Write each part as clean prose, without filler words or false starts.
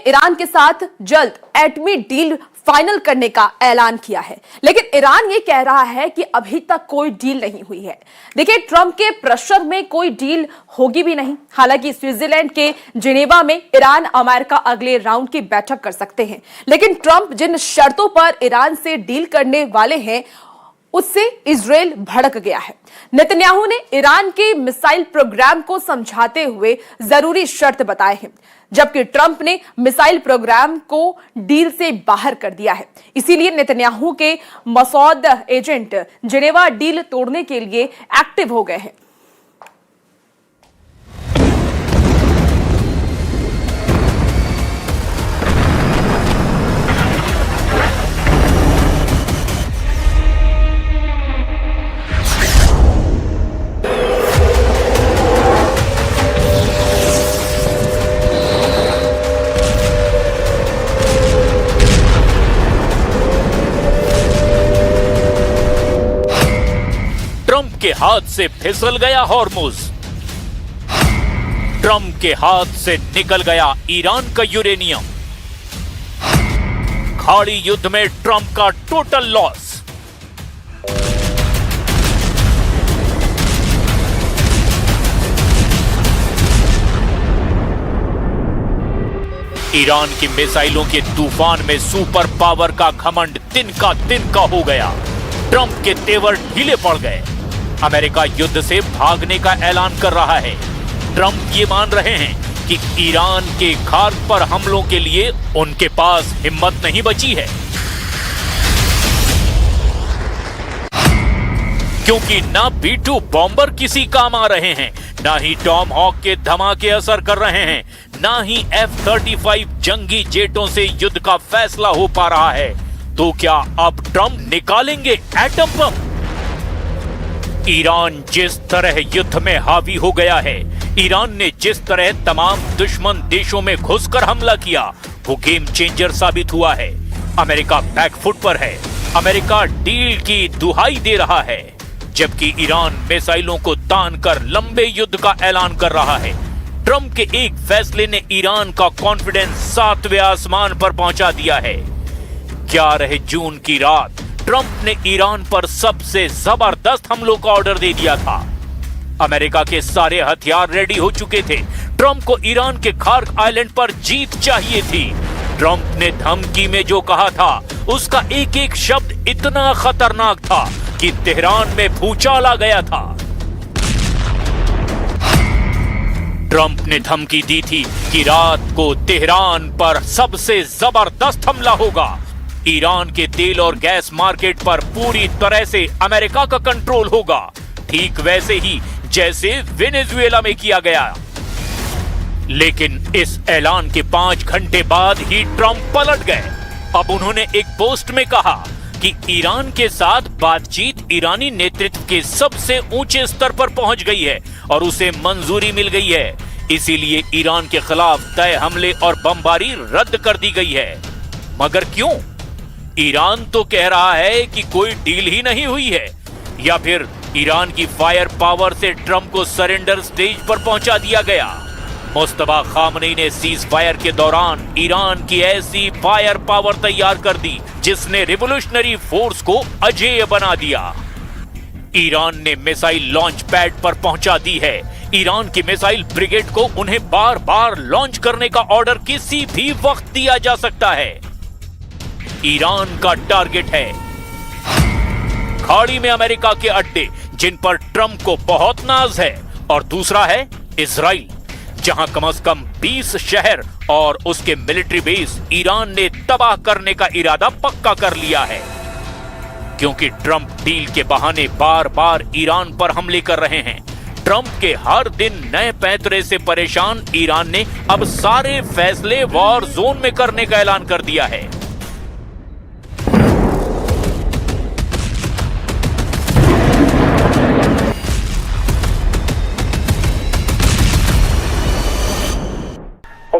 Iran के साथ जल्द एटमी डील फाइनल करने का ऐलान किया है, लेकिन ईरान ये कह रहा है कि अभी तक कोई डील नहीं हुई है। देखिए, ट्रंप के प्रेशर में कोई डील होगी भी नहीं। हालांकि स्विट्जरलैंड के जिनेवा में ईरान अमेरिका अगले राउंड की बैठक कर सकते हैं, लेकिन ट्रंप जिन शर्तों पर ईरान से डील करने वाले हैं उससे इजराइल भड़क गया है। नेतन्याहू ने ईरान के मिसाइल प्रोग्राम को समझाते हुए जरूरी शर्त बताए हैं, जबकि ट्रंप ने मिसाइल प्रोग्राम को डील से बाहर कर दिया है। इसीलिए नेतन्याहू के मसौद एजेंट जिनेवा डील तोड़ने के लिए एक्टिव हो गए हैं। ट्रंप के हाथ से फिसल गया हॉर्मुज, ट्रंप के हाथ से निकल गया ईरान का यूरेनियम, खाड़ी युद्ध में ट्रंप का टोटल लॉस। ईरान की मिसाइलों के तूफान में सुपर पावर का घमंड तिनका हो गया। ट्रंप के तेवर ढीले पड़ गए। अमेरिका युद्ध से भागने का ऐलान कर रहा है। ट्रंप ये मान रहे हैं कि ईरान के खार्क पर हमलों के लिए उनके पास हिम्मत नहीं बची है, क्योंकि ना B-2 बॉम्बर किसी काम आ रहे हैं, ना ही टॉम हॉक के धमाके असर कर रहे हैं, ना ही F-35 जंगी जेटों से युद्ध का फैसला हो पा रहा है। तो क्या अब ट्रंप निकालेंगे एटम बम? ईरान जिस तरह युद्ध में हावी हो गया है, ईरान ने जिस तरह तमाम दुश्मन देशों में घुसकर हमला किया, वो गेम चेंजर साबित हुआ है। अमेरिका बैकफुट पर है। अमेरिका डील की दुहाई दे रहा है, जबकि ईरान मिसाइलों को तान कर लंबे युद्ध का ऐलान कर रहा है। ट्रंप के एक फैसले ने ईरान का कॉन्फिडेंस 7वें आसमान पर पहुंचा दिया है। 11 जून की रात ट्रंप ने ईरान पर सबसे जबरदस्त हमलों का ऑर्डर दे दिया था। अमेरिका के सारे हथियार रेडी हो चुके थे। ट्रंप को ईरान के खार्क आइलैंड पर जीत चाहिए थी। ट्रंप ने धमकी में जो कहा था, उसका एक एक शब्द इतना खतरनाक था कि तेहरान में भूचाल आ गया था। ट्रंप ने धमकी दी थी कि रात को तेहरान पर सबसे जबरदस्त हमला होगा। ईरान के तेल और गैस मार्केट पर पूरी तरह से अमेरिका का कंट्रोल होगा, ठीक वैसे ही जैसे वेनेजुएला में किया गया। लेकिन इस ऐलान के 5 घंटे बाद ही ट्रंप पलट गए। अब उन्होंने एक पोस्ट में कहा कि ईरान के साथ बातचीत ईरानी नेतृत्व के सबसे ऊंचे स्तर पर पहुंच गई है और उसे मंजूरी मिल गई है। इसीलिए ईरान के खिलाफ तय हमले और बमबारी रद्द कर दी गई है। मगर क्यों? ईरान तो कह रहा है कि कोई डील ही नहीं हुई है, या फिर ईरान की फायर पावर से ट्रंप को सरेंडर स्टेज पर पहुंचा दिया गया। मुस्तफा खामनेई ने सीज फायर के दौरान ईरान की ऐसी फायर पावर तैयार कर दी जिसने रिवोल्यूशनरी फोर्स को अजेय बना दिया। ईरान ने मिसाइल लॉन्च पैड पर पहुंचा दी है। ईरान की मिसाइल ब्रिगेड को उन्हें बार बार लॉन्च करने का ऑर्डर किसी भी वक्त दिया जा सकता है। ईरान का टारगेट है खाड़ी में अमेरिका के अड्डे, जिन पर ट्रंप को बहुत नाज है, और दूसरा है इजराइल, जहां कम से कम 20 शहर और उसके मिलिट्री बेस ईरान ने तबाह करने का इरादा पक्का कर लिया है। क्योंकि ट्रंप डील के बहाने बार बार ईरान पर हमले कर रहे हैं। ट्रंप के हर दिन नए पैंतरे से परेशान ईरान ने अब सारे फैसले वॉर जोन में करने का ऐलान कर दिया है।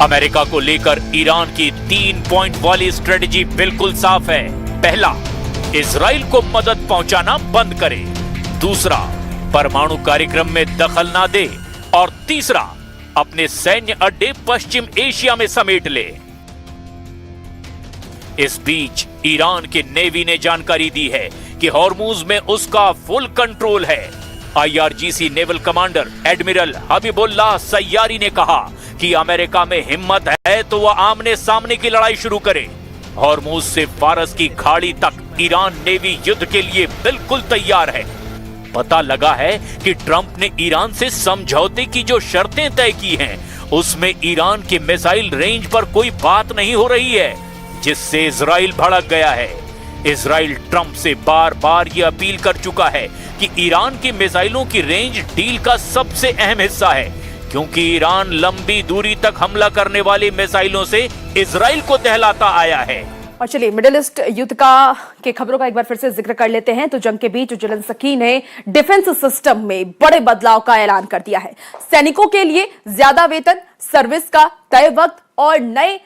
अमेरिका को लेकर ईरान की 3 पॉइंट वाली स्ट्रेटजी बिल्कुल साफ है। पहला, इजराइल को मदद पहुंचाना बंद करे। दूसरा, परमाणु कार्यक्रम में दखल ना दे। और तीसरा, अपने सैन्य अड्डे पश्चिम एशिया में समेट ले। इस बीच ईरान के नेवी ने जानकारी दी है कि हॉर्मूज में उसका फुल कंट्रोल है। IRGC naval commander admiral Habibullah Sayyari ने कहा कि अमेरिका में हिम्मत है तो वह आमने सामने की लड़ाई शुरू करे। हॉर्मूज से फारस की खाड़ी तक ईरान नेवी युद्ध के लिए बिल्कुल तैयार है। पता लगा है कि ट्रंप ने ईरान से समझौते की जो शर्तें तय की हैं, उसमें ईरान के मिसाइल रेंज पर कोई बात नहीं हो रही है, जिससे इजराइल भड़क गया है। इजराइल ट्रंप से बार बार यह अपील कर चुका है कि ईरान की मिसाइलों की रेंज डील का सबसे अहम हिस्सा है, क्योंकि ईरान लंबी दूरी तक हमला करने वाली मिसाइलों से इजराइल को दहलाता आया है। और चलिए मिडिल ईस्ट युद्ध के खबरों का एक बार फिर से जिक्र कर लेते हैं। तो जंग के बीच ज़ेलेंस्की ने डिफेंस सिस्टम में बड़े बदलाव का ऐलान कर दिया है। सैनिकों के लिए ज्यादा वेतन, सर्विस का तय वक्त और नए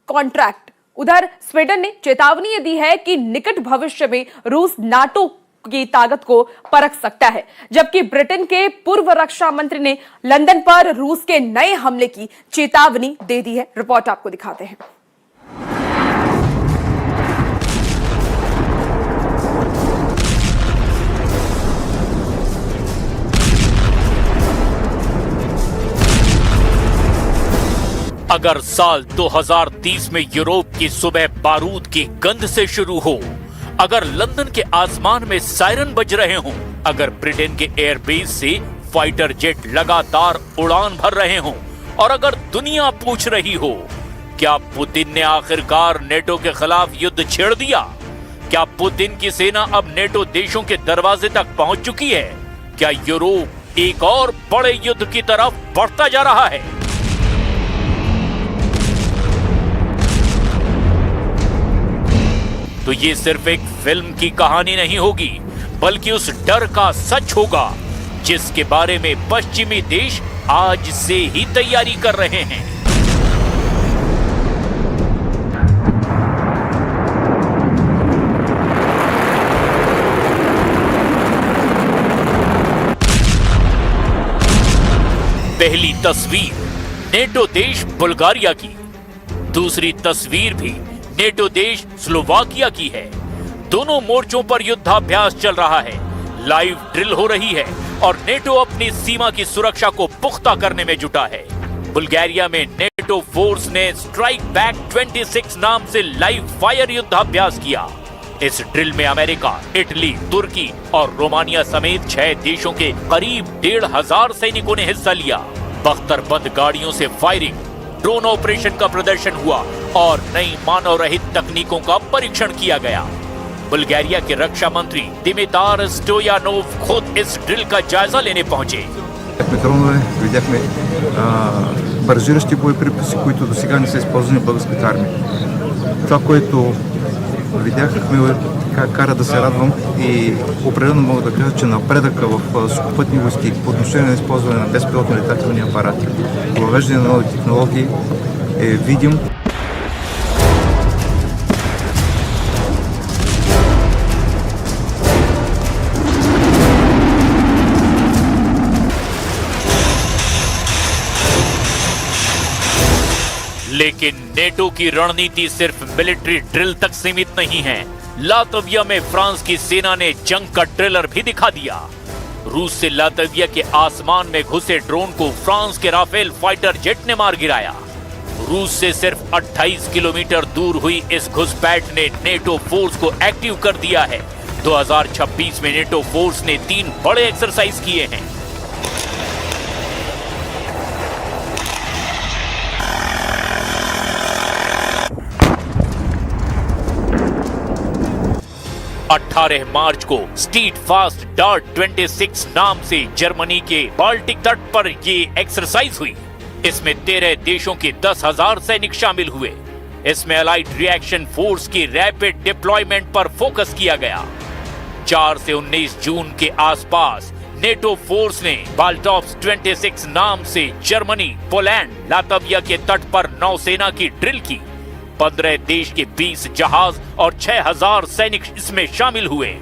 कॉन्ट्रैक्ट। उधर स्वीडन ने चेतावनी दी है कि निकट भविष्य में रूस नाटो की ताकत को परख सकता है, जबकि ब्रिटेन के पूर्व रक्षा मंत्री ने लंदन पर रूस के नए हमले की चेतावनी दे दी है। रिपोर्ट आपको दिखाते हैं। अगर साल 2030 में यूरोप की सुबह बारूद की गंध से शुरू हो, अगर लंदन के आसमान में सायरन बज रहे हों, अगर ब्रिटेन के एयरबेस से फाइटर जेट लगातार उड़ान भर रहे हों, और अगर दुनिया पूछ रही हो क्या पुतिन ने आखिरकार नेटो के खिलाफ युद्ध छेड़ दिया, क्या पुतिन की सेना अब नेटो देशों के दरवाजे तक पहुंच चुकी है, क्या यूरोप एक और बड़े युद्ध की तरफ बढ़ता जा रहा है। तो ये सिर्फ एक फिल्म की कहानी नहीं होगी, बल्कि उस डर का सच होगा जिसके बारे में पश्चिमी देश आज से ही तैयारी कर रहे हैं। पहली तस्वीर नेटो देश बुल्गारिया की, दूसरी तस्वीर भी नेटो देश स्लोवाकिया की है। दोनों मोर्चों पर युद्धाभ्यास चल रहा है, लाइव ड्रिल हो रही है और नेटो अपनी सीमा की सुरक्षा को पुख्ता करने में जुटा है। बुल्गारिया में नेटो फोर्स ने स्ट्राइक बैक 26 नाम से लाइव फायर युद्धाभ्यास किया। इस ड्रिल में अमेरिका, इटली, तुर्की और रोमानिया समेत 6 देशों के करीब 1,500 सैनिकों ने हिस्सा लिया। बख्तरबंद गाड़ियों से फायरिंग, ड्रोन ऑपरेशन का प्रदर्शन हुआ और नई मानव रहित तकनीकों का परीक्षण किया गया। बुल्गारिया के रक्षा मंत्री Dimitar Stoyanov खुद इस ड्रिल का जायजा लेने पहुंचे। Видяхме баражиращи боеприпаси, които до сега не са използвани в българската армия. Това, което видяхме, кара да се радвам и определено мога да кажа, че напредъка в сухопътни войски по отношение на използване на безпилотни летателни апарати, въвеждане на нови технологии е видим. लेकिन नेटो की रणनीति सिर्फ मिलिट्री ड्रिल तक सीमित नहीं है। लातविया में फ्रांस की सेना ने जंग का ट्रेलर भी दिखा दिया। रूस से लातविया के आसमान में घुसे ड्रोन को फ्रांस के राफेल फाइटर जेट ने मार गिराया। रूस से सिर्फ 28 किलोमीटर दूर हुई इस घुसपैठ ने नेटो फोर्स को एक्टिव कर दिया है। 2026 में नेटो फोर्स ने 3 बड़े एक्सरसाइज किए हैं। मार्च को स्टीट फास्ट डार्ट 26 नाम से जर्मनी के बाल्टिक तट पर ये एक्सरसाइज हुई। इसमें 13 देशों के 10,000 सैनिक शामिल हुए। इसमें अलाइड रिएक्शन फोर्स की रैपिड डिप्लॉयमेंट पर फोकस किया गया। 4 से 19 जून के आसपास नेटो फोर्स ने बाल्टॉप्स 26 नाम से जर्मनी, पोलैंड, लातविया के तट पर नौसेना की ड्रिल की। 15 देश के 20 जहाज और 6000 सैनिक इसमें शामिल हुए।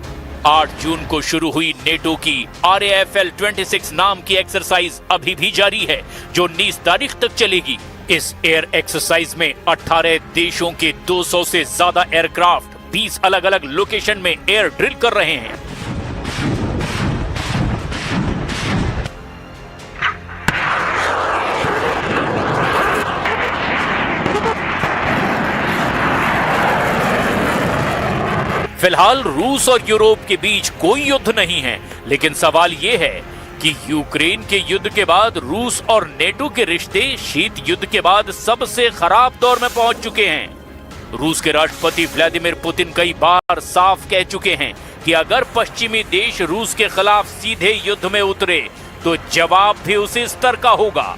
8 जून को शुरू हुई नेटो की RAFL 26 नाम की एक्सरसाइज अभी भी जारी है, जो 19 तारीख तक चलेगी। इस एयर एक्सरसाइज में 18 देशों के 200 से ज्यादा एयरक्राफ्ट 20 अलग अलग लोकेशन में एयर ड्रिल कर रहे हैं। फिलहाल रूस और यूरोप के बीच कोई युद्ध नहीं है, लेकिन सवाल यह है कि यूक्रेन के युद्ध के बाद रूस और नेटो के रिश्ते शीत युद्ध के बाद सबसे खराब दौर में पहुंच चुके हैं। रूस के राष्ट्रपति व्लादिमीर पुतिन कई बार साफ कह चुके हैं कि अगर पश्चिमी देश रूस के खिलाफ सीधे युद्ध में उतरे तो जवाब भी उसी स्तर का होगा।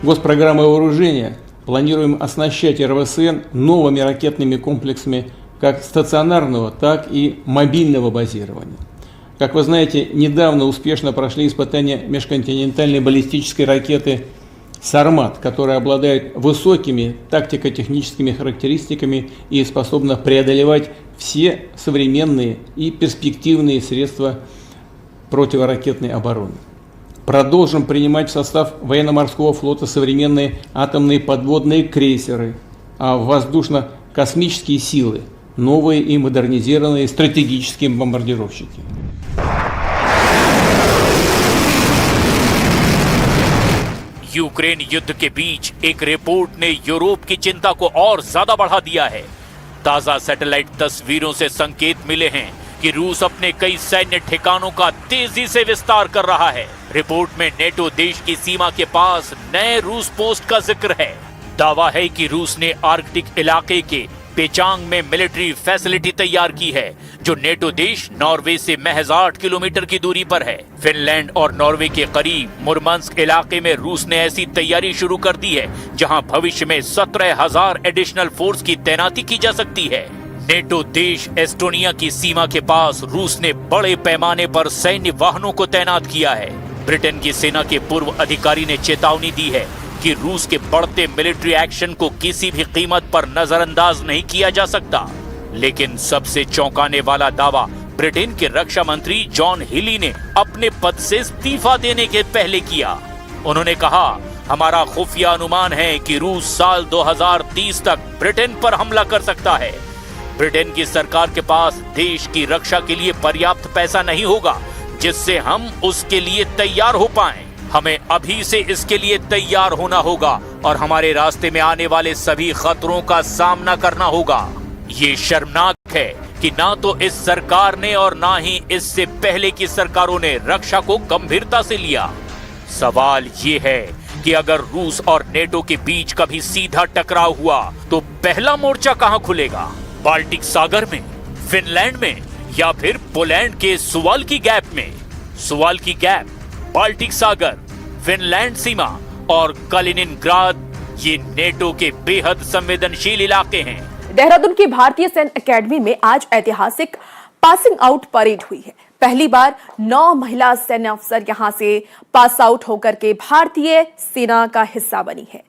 Госпрограммой вооружения планируем оснащать РВСН новыми ракетными комплексами как стационарного, так и мобильного базирования. Как вы знаете, недавно успешно прошли испытания межконтинентальной баллистической ракеты «Сармат», которая обладает высокими тактико-техническими характеристиками и способна преодолевать все современные и перспективные средства противоракетной обороны. Продолжим принимать в состав военно-морского флота современные атомные подводные крейсеры, а в воздушно-космические силы новые и модернизированные стратегические бомбардировщики. यूक्रेन युद्ध के बीच एक रिपोर्ट ने यूरोप की चिंता को और ज्यादा बढ़ा दिया है। ताजा सैटेलाइट तस्वीरों से संकेत मिले हैं कि रूस अपने कई सैन्य ठिकानों का तेजी से विस्तार कर रहा है। रिपोर्ट में नेटो देश की सीमा के पास नए रूस पोस्ट का जिक्र है। दावा है कि रूस ने आर्कटिक इलाके के पेचांग में मिलिट्री फैसिलिटी तैयार की है, जो नेटो देश नॉर्वे से महज 8 किलोमीटर की दूरी पर है। फिनलैंड और नॉर्वे के करीब मुरमांस्क इलाके में रूस ने ऐसी तैयारी शुरू कर दी है, जहां भविष्य में 17,000 एडिशनल फोर्स की तैनाती की जा सकती है। नेटो देश एस्टोनिया की सीमा के पास रूस ने बड़े पैमाने पर सैन्य वाहनों को तैनात किया है। ब्रिटेन की सेना के पूर्व अधिकारी ने चेतावनी दी है कि रूस के बढ़ते मिलिट्री एक्शन को किसी भी कीमत पर नजरअंदाज नहीं किया जा सकता। लेकिन सबसे चौंकाने वाला दावा ब्रिटेन के रक्षा मंत्री जॉन हिली ने अपने पद से इस्तीफा देने के पहले किया। उन्होंने कहा, हमारा खुफिया अनुमान है कि रूस साल 2030 तक ब्रिटेन पर हमला कर सकता है। ब्रिटेन की सरकार के पास देश की रक्षा के लिए पर्याप्त पैसा नहीं होगा जिससे हम उसके लिए तैयार हो पाएं। हमें अभी से इसके लिए तैयार होना होगा और हमारे रास्ते में आने वाले सभी खतरों का सामना करना होगा। ये शर्मनाक है कि ना तो इस सरकार ने और ना ही इससे पहले की सरकारों ने रक्षा को गंभीरता से लिया। सवाल ये है कि अगर रूस और नेटो के बीच कभी सीधा टकराव हुआ तो पहला मोर्चा कहां खुलेगा? बाल्टिक सागर में, फिनलैंड में या फिर पोलैंड के सुवाल्की गैप में? सुवाल्की गैप, बाल्टिक सागर, फिनलैंड सीमा और कलिनिनग्राद ये नेटो के बेहद संवेदनशील इलाके हैं। देहरादून की भारतीय सैन्य अकेडमी में आज ऐतिहासिक पासिंग आउट परेड हुई है। पहली बार 9 महिला सैन्य अफसर यहां से पास आउट होकर के भारतीय सेना का हिस्सा बनी है।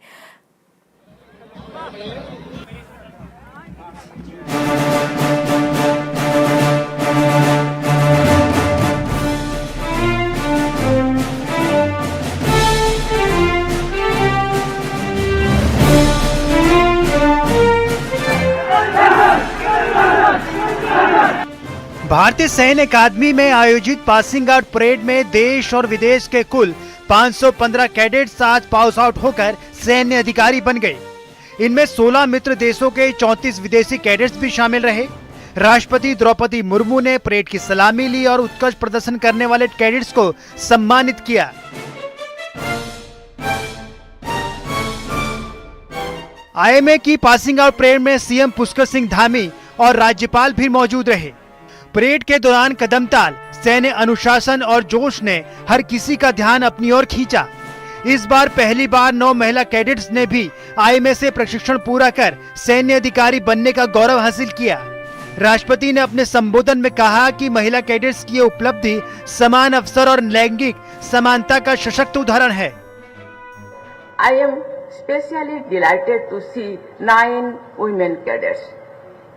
भारतीय सैन्य अकादमी में आयोजित पासिंग आउट परेड में देश और विदेश के कुल 515 कैडेट्स आज पास आउट होकर सैन्य अधिकारी बन गए। इनमें 16 मित्र देशों के 34 विदेशी कैडेट्स भी शामिल रहे। राष्ट्रपति द्रौपदी मुर्मू ने परेड की सलामी ली और उत्कृष्ट प्रदर्शन करने वाले कैडेट्स को सम्मानित किया। आईएमए की पासिंग आउट परेड में सीएम पुष्कर सिंह धामी और राज्यपाल भी मौजूद रहे। परेड के दौरान कदमताल, सैन्य अनुशासन और जोश ने हर किसी का ध्यान अपनी ओर खींचा। इस बार पहली बार 9 महिला कैडेट्स ने भी आईएमए से प्रशिक्षण पूरा कर सैन्य अधिकारी बनने का गौरव हासिल किया। राष्ट्रपति ने अपने संबोधन में कहा कि महिला कैडेट्स की ये उपलब्धि समान अवसर और लैंगिक समानता का सशक्त उदाहरण है। I am especially delighted to see 9 women cadets.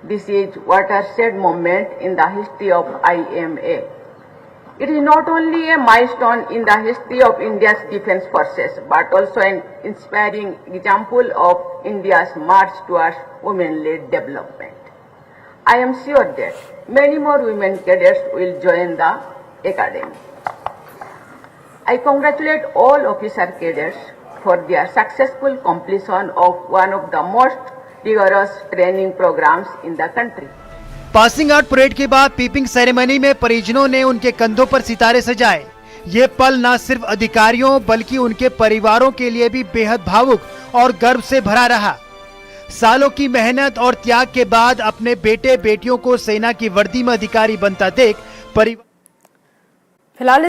This is watershed moment in the history of IMA. It is not only a milestone in the history of India's defense forces, but also an inspiring example of India's march towards women-led development. I am sure that many more women cadets will join the academy. I congratulate all officer cadets for their successful completion of one of the most rigorous training programs in the country. Passing out parade के बाद peeping ceremony में परिजनों ने उनके कंधों पर सितारे सजाए। ये पल न सिर्फ अधिकारियों बल्कि उनके परिवारों के लिए भी बेहद भावुक और गर्व से भरा रहा। सालों की मेहनत और त्याग के बाद अपने बेटे बेटियों को सेना की वर्दी में अधिकारी बनता देख परिवार फिलहाल